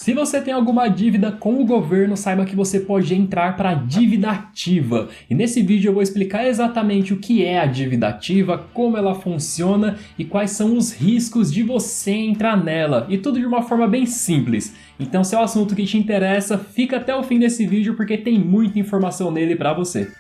Se você tem alguma dívida com o governo, saiba que você pode entrar para a dívida ativa. E nesse vídeo eu vou explicar exatamente o que é a dívida ativa, como ela funciona e quais são os riscos de você entrar nela. E tudo de uma forma bem simples. Então, se é um assunto que te interessa, fica até o fim desse vídeo porque tem muita informação nele para você.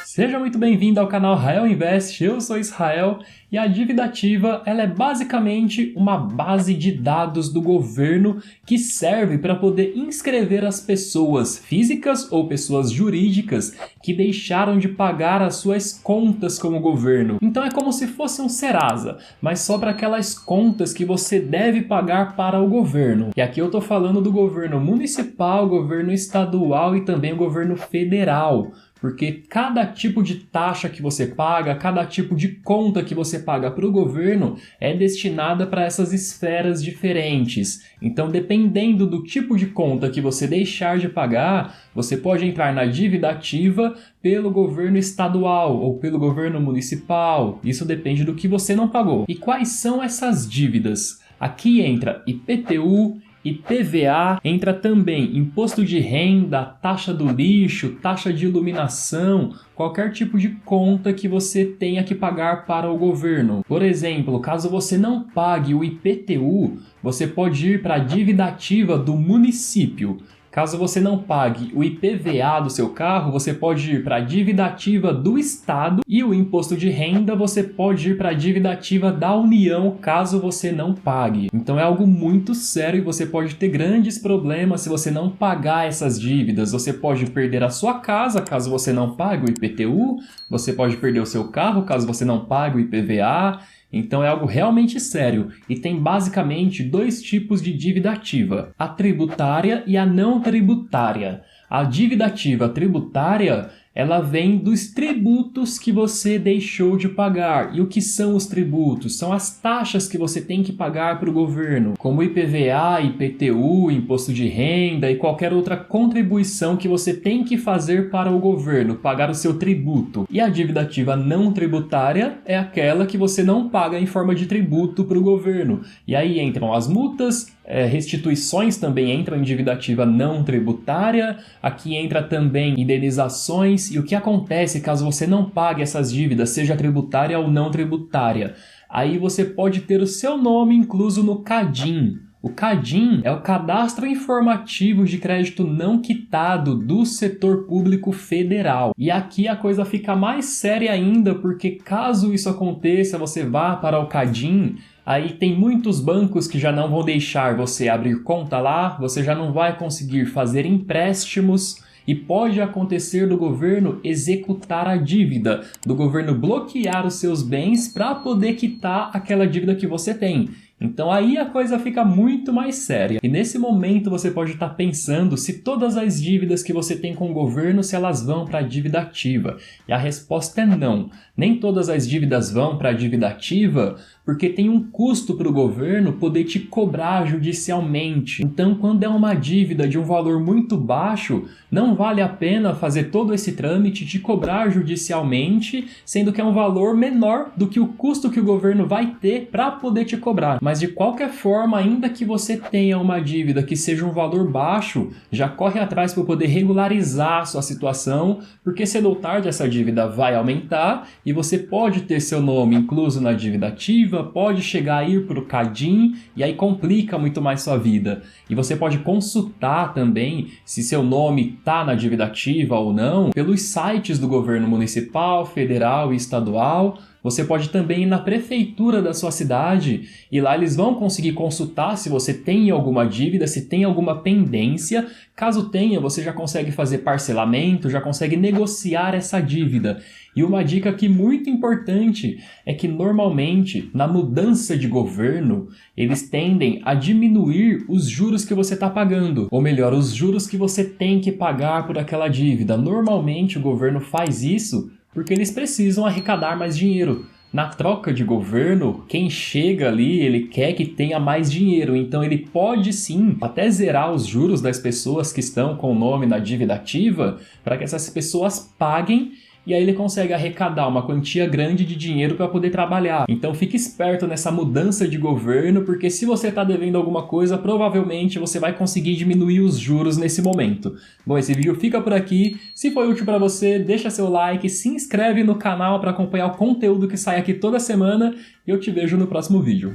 Seja muito bem-vindo ao canal Rael Invest, eu sou Israel e a dívida ativa ela é basicamente uma base de dados do governo que serve para poder inscrever as pessoas físicas ou pessoas jurídicas que deixaram de pagar as suas contas com o governo. Então é como se fosse um Serasa, mas só para aquelas contas que você deve pagar para o governo. E aqui eu estou falando do governo municipal, governo estadual e também o governo federal. Porque cada tipo de taxa que você paga, cada tipo de conta que você paga para o governo é destinada para essas esferas diferentes. Então, dependendo do tipo de conta que você deixar de pagar, você pode entrar na dívida ativa pelo governo estadual ou pelo governo municipal. Isso depende do que você não pagou. E quais são essas dívidas? Aqui entra IPTU, IPVA, entra também imposto de renda, taxa do lixo, taxa de iluminação, qualquer tipo de conta que você tenha que pagar para o governo. Por exemplo, caso você não pague o IPTU, você pode ir para a dívida ativa do município. Caso você não pague o IPVA do seu carro, você pode ir para a dívida ativa do estado e o imposto de renda você pode ir para a dívida ativa da União caso você não pague. Então é algo muito sério e você pode ter grandes problemas se você não pagar essas dívidas. Você pode perder a sua casa caso você não pague o IPTU, você pode perder o seu carro caso você não pague o IPVA. Então é algo realmente sério e tem basicamente dois tipos de dívida ativa, a tributária e a não tributária. A dívida ativa tributária, ela vem dos tributos que você deixou de pagar. E o que são os tributos? São as taxas que você tem que pagar para o governo, como IPVA, IPTU, imposto de renda e qualquer outra contribuição que você tem que fazer para o governo, pagar o seu tributo. E a dívida ativa não tributária é aquela que você não paga em forma de tributo para o governo. E aí entram as multas, restituições também entram em dívida ativa não tributária, aqui entra também indenizações e o que acontece caso você não pague essas dívidas, seja tributária ou não tributária. Aí você pode ter o seu nome incluso no CADIM. O CADIM é o Cadastro Informativo de Crédito Não Quitado do Setor Público Federal. E aqui a coisa fica mais séria ainda, porque caso isso aconteça, você vá para o CADIM, aí tem muitos bancos que já não vão deixar você abrir conta lá, você já não vai conseguir fazer empréstimos e pode acontecer do governo executar a dívida, do governo bloquear os seus bens para poder quitar aquela dívida que você tem. Então aí a coisa fica muito mais séria. E nesse momento você pode estar pensando se todas as dívidas que você tem com o governo, se elas vão para a dívida ativa. E a resposta é não. Nem todas as dívidas vão para a dívida ativa, porque tem um custo para o governo poder te cobrar judicialmente. Então, quando é uma dívida de um valor muito baixo, não vale a pena fazer todo esse trâmite de cobrar judicialmente, sendo que é um valor menor do que o custo que o governo vai ter para poder te cobrar. Mas de qualquer forma, ainda que você tenha uma dívida que seja um valor baixo, já corre atrás para poder regularizar a sua situação, porque cedo ou tarde essa dívida vai aumentar e você pode ter seu nome incluso na dívida ativa, pode chegar a ir para o CADIM e aí complica muito mais sua vida. E você pode consultar também se seu nome está na dívida ativa ou não pelos sites do governo municipal, federal e estadual. Você pode também ir na prefeitura da sua cidade e lá eles vão conseguir consultar se você tem alguma dívida, se tem alguma pendência. Caso tenha, você já consegue fazer parcelamento, já consegue negociar essa dívida. E uma dica aqui muito importante é que normalmente na mudança de governo eles tendem a diminuir os juros que você está pagando, ou melhor, os juros que você tem que pagar por aquela dívida. Normalmente o governo faz isso porque eles precisam arrecadar mais dinheiro. Na troca de governo, quem chega ali, ele quer que tenha mais dinheiro, então ele pode sim até zerar os juros das pessoas que estão com o nome na dívida ativa para que essas pessoas paguem e aí ele consegue arrecadar uma quantia grande de dinheiro para poder trabalhar. Então fique esperto nessa mudança de governo, porque se você está devendo alguma coisa, provavelmente você vai conseguir diminuir os juros nesse momento. Bom, esse vídeo fica por aqui. Se foi útil para você, deixa seu like, se inscreve no canal para acompanhar o conteúdo que sai aqui toda semana e eu te vejo no próximo vídeo.